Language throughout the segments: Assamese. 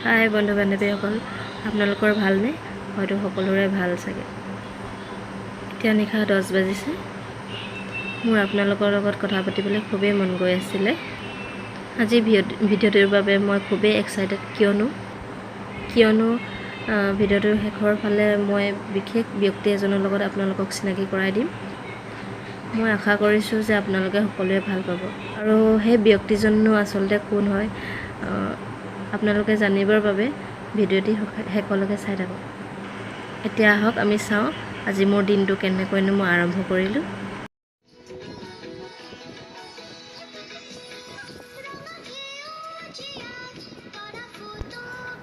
হাই বন্ধু বান্ধৱীসকল, আপোনালোকৰ ভালনে? হয়তো সকলোৰে ভাল চাগে। এতিয়া নিশা 10 বাজিছে। মোৰ আপোনালোকৰ লগত কথা পাতিবলৈ খুবেই মন গৈ আছিলে। আজি ভিডিঅ'টোৰ বাবে মই খুবেই এক্সাইটেড, কিয়নো ভিডিঅ'টোৰ শেষৰ ফালে মই বিশেষ ব্যক্তি এজনৰ লগত আপোনালোকক চিনাকি কৰাই দিম। মই আশা কৰিছোঁ যে আপোনালোকে সকলোৱে ভাল পাব, আৰু সেই ব্যক্তিজনো আচলতে কোন হয় আপোনালোকে জানিবৰ বাবে ভিডিঅ'টি শেষলৈকে চাই থাকক। এতিয়া আহক আমি চাওঁ আজি মোৰ দিনটো কেনেকৈনো মই আৰম্ভ কৰিলোঁ।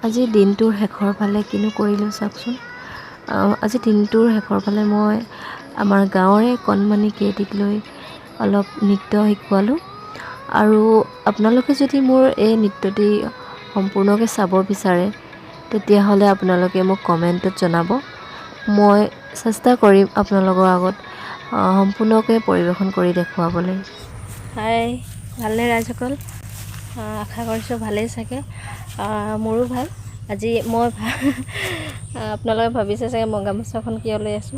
আজি দিনটোৰ শেষৰ ফালে কিনো কৰিলোঁ চাওকচোন। আজি দিনটোৰ শেষৰ ফালে মই আমাৰ গাঁৱৰে কণমানি কেইটিক লৈ অলপ নৃত্য শিকোৱালোঁ, আৰু আপোনালোকে যদি মোৰ এই নৃত্যটি সম্পূৰ্ণকৈ চাব বিচাৰে তেতিয়াহ'লে আপোনালোকে মোক কমেণ্টত জনাব। মই চেষ্টা কৰিম আপোনালোকৰ আগত সম্পূৰ্ণকৈ পৰিৱেশন কৰি দেখুৱাবলৈ। হাই, ভালনে ৰাইজসকল? আশা কৰিছোঁ ভালেই চাগে। মোৰো ভাল। আজি মই আপোনালোকে ভাবিছে চাগে মই গামোচাখন কিয় লৈ আছোঁ।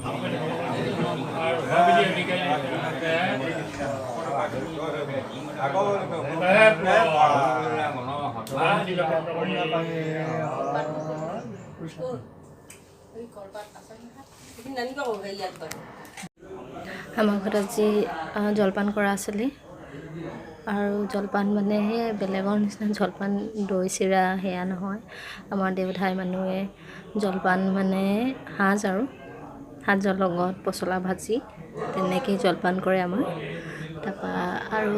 আমাৰ ঘৰত আজি জলপান কৰা আছিলে, আৰু জলপান মানে সেই বেলেগৰ নিচিনা জলপান দৈ চিৰা সেয়া নহয়। আমাৰ দেউধাই মানুহে জলপান মানে সাজৰ লগত পচলা ভাজি তেনেকৈয়ে জলপান কৰে আমাৰ। তাৰপৰা আৰু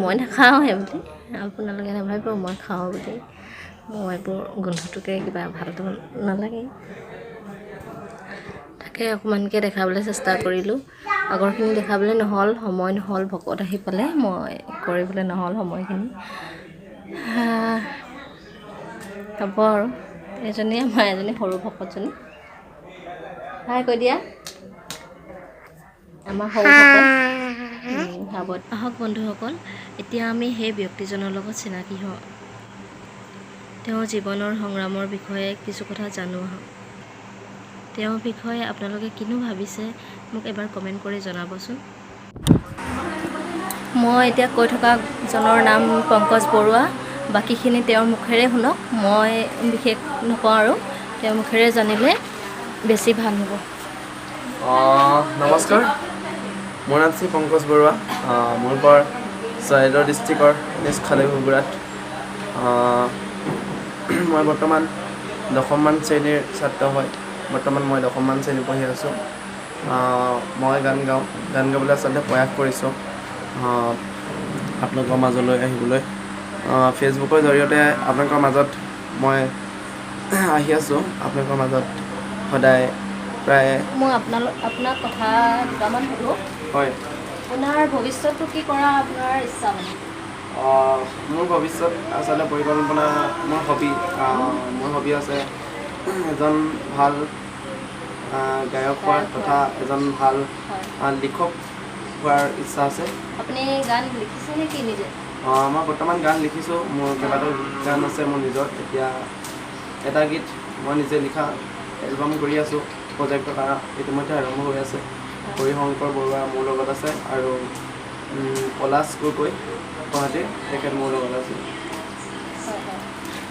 মই নাখাওঁ সেইবুলি, আপোনালোকে নাভাবিব মই খাওঁ বুলি। মই এইবোৰ গোন্ধটোকে কিবা ভালটো নালাগে, তাকে অকণমানকৈ দেখাবলৈ চেষ্টা কৰিলোঁ। আগৰখিনি দেখাবলৈ নহ'ল, সময় নহ'ল, ভকত আহি পালে, মই কৰিবলৈ নহ'ল সময়খিনি। হ'ব আৰু আমাৰ এজনী সৰু ভকতজনী। হাই কৈ দিয়া, আমাৰ সৰু ভকত। হ'ব, আহক বন্ধুসকল, এতিয়া আমি সেই ব্যক্তিজনৰ লগত চিনাকি হওঁ। তেওঁৰ জীৱনৰ সংগ্ৰামৰ বিষয়ে কিছু কথা জানো আহক। তেওঁৰ বিষয়ে আপোনালোকে কিনো ভাবিছে মোক এবাৰ কমেণ্ট কৰি জনাবচোন। মই এতিয়া কৈ থকাজনৰ নাম পংকজ বৰুৱা। বাকীখিনি তেওঁৰ মুখেৰে শুনক, মই বিশেষ নকওঁ, আৰু তেওঁৰ মুখেৰে জানিলে বেছি ভাল হ'ব। নমস্কাৰ, মোৰ নাম শ্ৰী পংকজ বৰুৱা। মোৰ ঘৰ চৰাইদেউ ডিষ্ট্ৰিক্টৰ নিচখালী ঘুগুৰাত। মই বৰ্তমান 10মান শ্ৰেণীৰ ছাত্ৰ হয়। বৰ্তমান মই 10মান শ্ৰেণী পঢ়ি আছোঁ। মই গান গাবলৈ আচলতে প্ৰয়াস কৰিছোঁ আপোনালোকৰ মাজলৈ আহিবলৈ। ফেচবুকৰ জৰিয়তে আপোনালোকৰ মাজত মই আহি আছোঁ, আপোনালোকৰ মাজত সদায় প্ৰায়। মই আপোনাক কথা দুটামান সোধোঁ। হয়। আপোনাৰ ভৱিষ্যতটো কি কৰা আপোনাৰ ইচ্ছা মানে? মোৰ ভৱিষ্যত আচলতে পৰিকল্পনা, মোৰ হবি আছে এজন ভাল গায়ক হোৱাৰ তথা এজন ভাল লিখক হোৱাৰ ইচ্ছা আছে। আপুনি গান লিখিছে নেকি নিজে? মই বৰ্তমান গান লিখিছোঁ। মোৰ কেইবাটাও গান আছে মোৰ নিজৰ। এতিয়া এটা গীত মই নিজে লিখা এলবাম কৰি আছোঁ। প্ৰজেক্টৰ কাৰণে ইতিমধ্যে আৰম্ভ হৈ আছে। হৰিশংকৰ বৰুৱা মোৰ লগত আছে, আৰু পলাশ গগৈ গুৱাহাটীৰ, তেখেত মোৰ লগত আছে।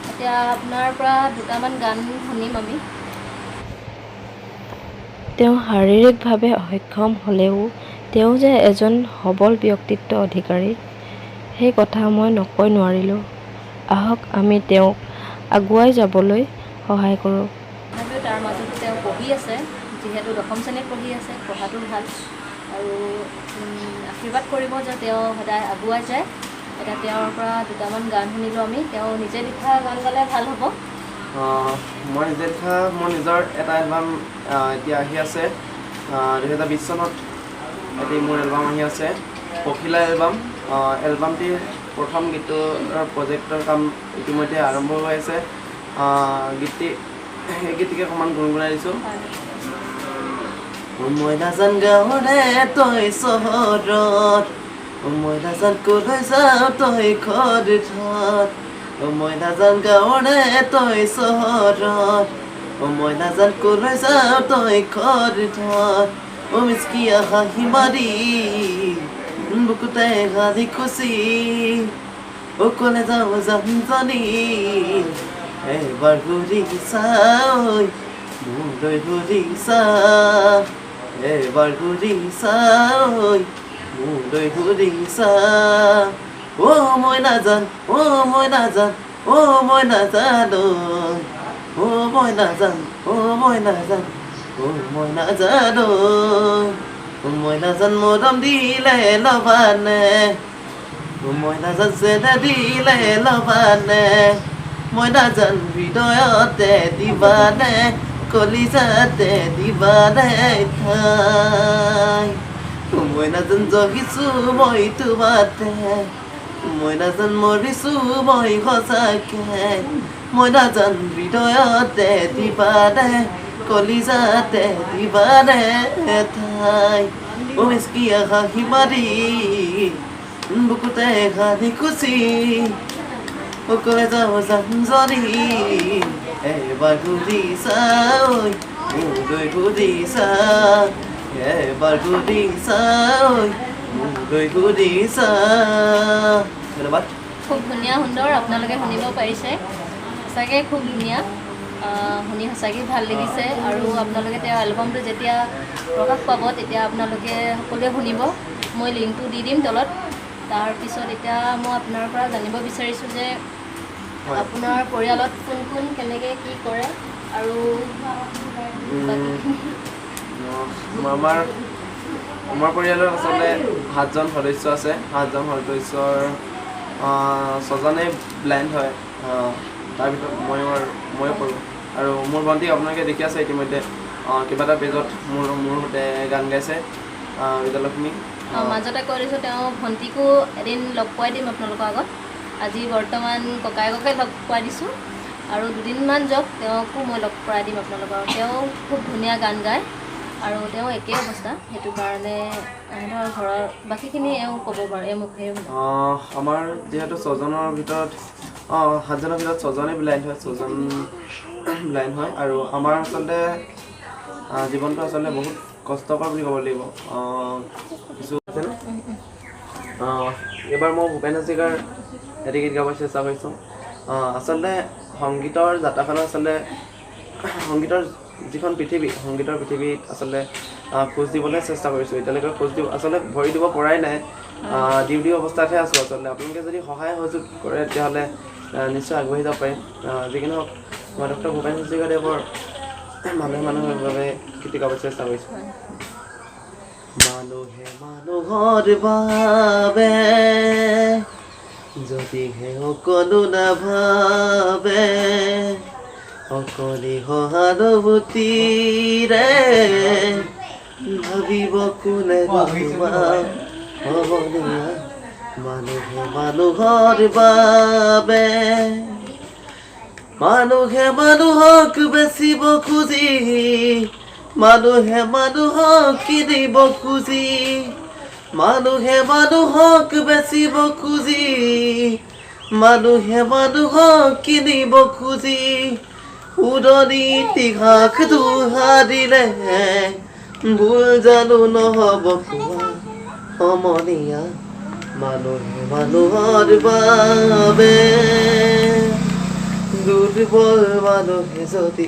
এতিয়া আপোনাৰ পৰা দুটামান গান শুনিম আমি। তেওঁ শাৰীৰিকভাৱে অক্ষম হ'লেও তেওঁ যে এজন সবল ব্যক্তিত্ব অধিকাৰী, সেই কথা মই নকৈ নোৱাৰিলোঁ। আহক আমি তেওঁক আগুৱাই যাবলৈ সহায় কৰোঁ। তথাপিও তাৰ মাজতো তেওঁ পঢ়ি আছে, যিহেতু 10ম শ্ৰেণীত পঢ়ি আছে, পঢ়াটো ভাল, আৰু আশীৰ্বাদ কৰিব যে তেওঁ সদায় আগুৱাই যায়। এতিয়া তেওঁৰ পৰা দুটামান গান শুনিলোঁ আমি। তেওঁ নিজে লিখা গান গালে ভাল হ'ব। মই নিজে লিখা মোৰ নিজৰ এটা এলবাম এতিয়া আহি আছে। 2020 চনত এটি মোৰ এলবাম আহি আছে, পখিলা এলবাম। এলবামটিৰ প্ৰথম গীতৰ প্ৰজেক্টৰ কাম ইতিমধ্যে আৰম্ভ হৈ আছে। সেই গীতটিকে অকণমান গুণগুণাই দিছোঁ। মই নাজান গাঁৱৰে তই চহৰত, মই নাজান ক'লৈ যাওঁ তই ঘৰত, মই নাজান গাঁৱৰে তই চহৰত মই নাজান কলৈ যাওঁ তই ঘৰত মিচকিয়া হাঁহি মাৰি বুকুতে হাঁহি খুচি কলে যাওঁ জানি এবাৰ ঘূৰি চাই মোলৈ ঘূৰি চা এবাৰ ঘূৰি চাই মোলৈ ঘূৰি চা মই নাজান মই নাজান মই নাজানো মই নাজান মই নাজান মই নাজানো মই নাজান মৰম দিলে লবানে মই নাজান চেনে দিলে লবানে মই নাজান হৃদয়তে দিবানে কলিজাতে দিবানে ঠাই মই নাজান জগিছো মই তোমাতে মই নাজান মৰিছো মই সঁচাকে মই নাজান হৃদয়তে দিবানে কলিজাতে দিবানে ঠাই মিচকিয়া হাঁহি মাৰি বুকুতে হাঁহি খুচি কলে যাওঁ জানি এবাৰ ঘূৰি চাই মোলৈ ঘূৰি চা এবাৰ ঘূৰি চাই মোলৈ ঘূৰি চা ধন্যবাদ। খুব ধুনীয়া সুন্দৰ আপোনালোকে শুনিব পাৰিছে সঁচাকৈ খুব ধুনীয়া শুনি সঁচাকৈ ভাল লাগিছে আৰু আপোনালোকে তেওঁৰ এলবামটো যেতিয়া প্ৰকাশ পাব তেতিয়া আপোনালোকে সকলোৱে শুনিব মই লিংকটো দি দিম তলত তাৰপিছত এতিয়া মই আপোনাৰ পৰা জানিব বিচাৰিছোঁ যে আপোনাৰ পৰিয়ালত কোন কোন কেনেকৈ কি কৰে আৰু আমাৰ পৰিয়ালত আচলতে 7জন সদস্য আছে 7জন সদস্যৰ 6জনেই ব্লাইণ্ড হয় তাৰ ভিতৰত মই পঢ়োঁ আৰু মোৰ ভণ্টি আপোনালোকে দেখি আছে ইতিমধ্যে কিবা এটা পেজত মোৰ সৈতে গান গাইছে বিদ্যালক্ষ্মী মাজতে কৈ দিছোঁ তেওঁ ভণ্টিকো এদিন লগ পোৱাই দিম আপোনালোকৰ আগত আজি বৰ্তমান ককায়েককে লগ পোৱাই দিছোঁ আৰু দুদিনমান যাওক তেওঁকো মই লগ কৰাই দিম আপোনালোকৰ তেওঁ খুব ধুনীয়া গান গায় আৰু তেওঁ একেই অৱস্থা সেইটো কাৰণে ধৰ ঘৰৰ বাকীখিনি এওঁ ক'ব বাৰু এই মুখে আমাৰ যিহেতু 6জনৰ ভিতৰত 7জনৰ ভিতৰত 6জনেই ব্লাইণ্ড হয় 6জন ব্লাইণ্ড হয় আৰু আমাৰ আচলতে জীৱনটো আচলতে বহুত কষ্টকৰ বুলি ক'ব লাগিব কিছু আছেনে এইবাৰ মই ভূপেন হাজৰিকাৰ এটি গীত গাব চেষ্টা কৰিছোঁ আচলতে সংগীতৰ যাত্ৰাখনৰ আচলতে সংগীতৰ যিখন পৃথিৱী সংগীতৰ পৃথিৱীত আচলতে খোজ দিবলৈ চেষ্টা কৰিছোঁ এতিয়ালৈকে খোজ দিব আচলতে ভৰি দিব পৰাই নাই ডিউটি অৱস্থাতহে আছোঁ আচলতে আপোনালোকে যদি সহায় সহযোগ কৰে তেতিয়াহ'লে নিশ্চয় আগবাঢ়ি যাব পাৰিম যিকি নহওক মই ডক্টৰ ভূপেন হাজৰিকাদেৱৰ মানুহৰ বাবে গীত গাব চেষ্টা কৰিছোঁ মানুহে মানুহৰ বাবে যদিহে সকলো নাভাবে অকলি সহানুভূতিৰে ভাবিব কোনে মানুহে মানুহৰ বাবে মানুহে মানুহক বেচিব খুজি মানুহে মানুহক কিনিব খুজি মানুহে মানুহক বেচিব খুজি মানুহে মানুহক কিনিব খুজি উদনি তিঘাক দুহাৰিলে ভুল জানো নহ'ব কোৱা সমনীয়া মানুহে মানুহৰ বাবে দুৰ্বল মানুহে যদি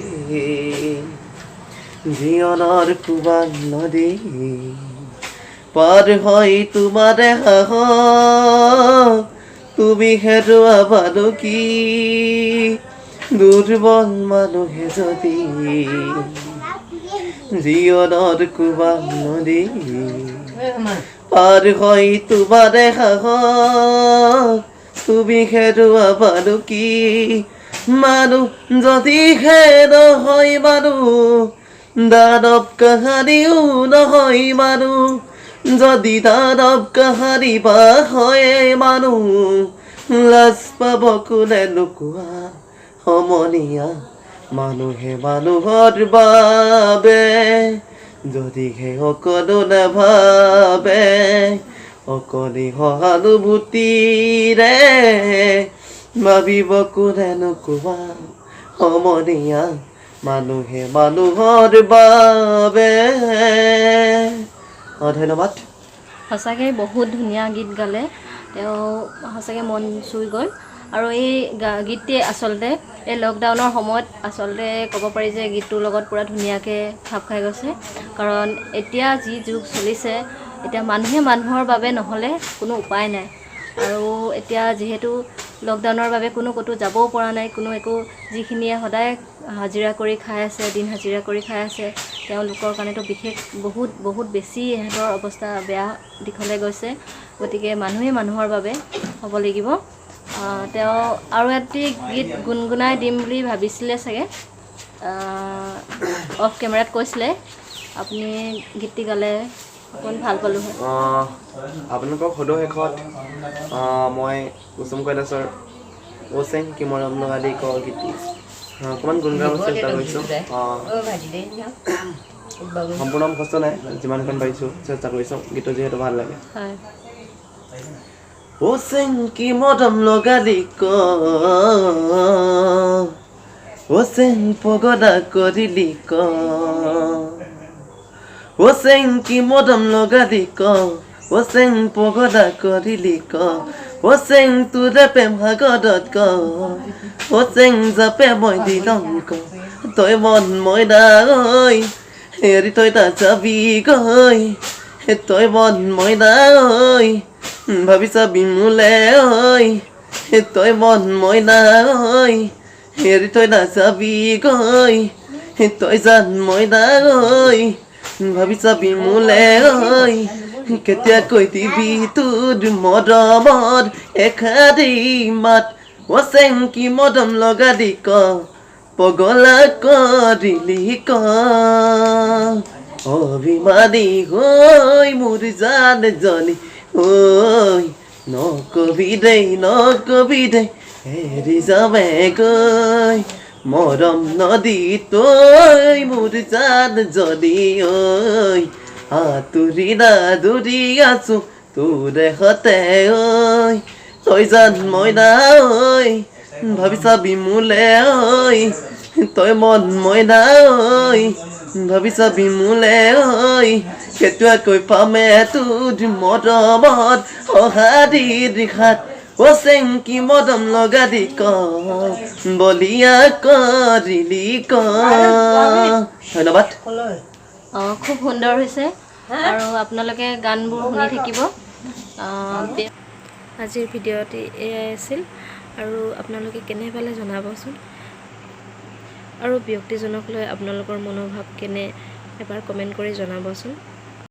জীৱনৰ কোবান নদী পাৰ হয় তোমাৰে সাহস তুমি হেৰুৱা মানুহ কি দুৰ্বল মানুহে যদি জীৱনৰ কোবান নদী পাৰ হয় তোমাৰে সাহস তুমি হেৰুৱা মানুহ কি মানুহ যদিহে নহয় মানুহ দানৱ কাহানিও নহয় মানুহ যদি দানৱ কাহানি বা হয় মানুহ লাজ পাব কোনে নোকোৱা সমনীয়া মানুহে মানুহৰ বাবে যদিহে সকলো নাভাবে অকলি সহানুভূতিৰে ভাবিব কোনেনো কোৱা সমনীয়া মানুহে মানুহৰ বাবে ধন্যবাদ সঁচাকৈ বহুত ধুনীয়া গীত গালে তেওঁ সঁচাকৈ মন চুই গ'ল আৰু এই গীতটি আচলতে এই লকডাউনৰ সময়ত আচলতে ক'ব পাৰি যে গীতটোৰ লগত পূৰা ধুনীয়াকৈ খাপ খাই গৈছে কাৰণ এতিয়া যি যুগ চলিছে এতিয়া মানুহে মানুহৰ বাবে নহ'লে কোনো উপায় নাই আৰু এতিয়া যিহেতু লকডাউনৰ বাবে কোনো ক'তো যাবও পৰা নাই কোনো একো যিখিনিয়ে সদায় হাজিৰা কৰি খাই আছে দিন হাজিৰা কৰি খাই আছে তেওঁলোকৰ কাৰণেতো বিশেষ বহুত বেছি সিহঁতৰ অৱস্থা বেয়া দিশলৈ গৈছে গতিকে মানুহে মানুহৰ বাবে হ'ব লাগিব তেওঁ আৰু এটি গীত গুণগুণাই দিম বুলি ভাবিছিলে চাগে অফ কেমেৰাত কৈছিলে আপুনি গীতটি গালে অকণ ভাল পালোঁ হয় আপোনালোকক সদৌ শেষত মই কুসুম কৈলাশৰ ওচেং কি মৰম লগা দি ক গীতটি অকণমান গুণগাব চেষ্টা কৰিছোঁ সম্পূৰ্ণ মুখস্থ নাই যিমানখন পাৰিছোঁ চেষ্টা কৰিছোঁ গীতটো যিহেতু ভাল লাগে হয় ওচেং কি মৰম লগা দি ক ওচেং পগদা কৰিলি ক ওচেং কি মৰম লগা দি ক ওচেং পগদা কৰিলি ক ওচেং তোৰে প্ৰেম সাগৰত ক ওচেং জাপে মই দিলং ক তই মন মইনা ঐ এৰি তই নাযাবি গৈ তই মন মইনা ঐ ভাবি চাবি মোলে ঐ তই মন মইনা ঐ এৰি তই নাযাবি গৈ তই জান মইনা ঐ ভাবি চাবি মোলে ঐ কেতিয়া কৈ দিবি তোৰ মৰমত এষাৰি মাত ওচেং কি মৰম লগা দি ক পগলা কৰিলি ক অভিমানী হৈ মোৰ জান জনী ঐ নকবি দেই এৰি যাবে গৈ মৰম নদী তই মোৰ জান জনী ঐ আতুৰি নাদুৰি আছো তোৰে সতে ঐ তই জান মইনা ঐ ভাবি চাবি মোলে ঐ তই মন মইনা ঐ ভাবি চাবি মোলে ঐ কেতিয়াকৈ পামে তোৰ মৰমত অহাৰি দিশাত ওচেং কি মৰম লগা দি ক বলিয়া কৰিলি ক ধন্যবাদ খুব সুন্দৰ হৈছে আৰু আপোনালোকে গানবোৰ শুনি থাকিব আজিৰ ভিডিঅ'টি এয়াই আছিল আৰু আপোনালোকে কেনে পালে জনাবচোন আৰু ব্যক্তিজনক লৈ আপোনালোকৰ মনোভাৱ কেনে এবাৰ কমেণ্ট কৰি জনাবচোন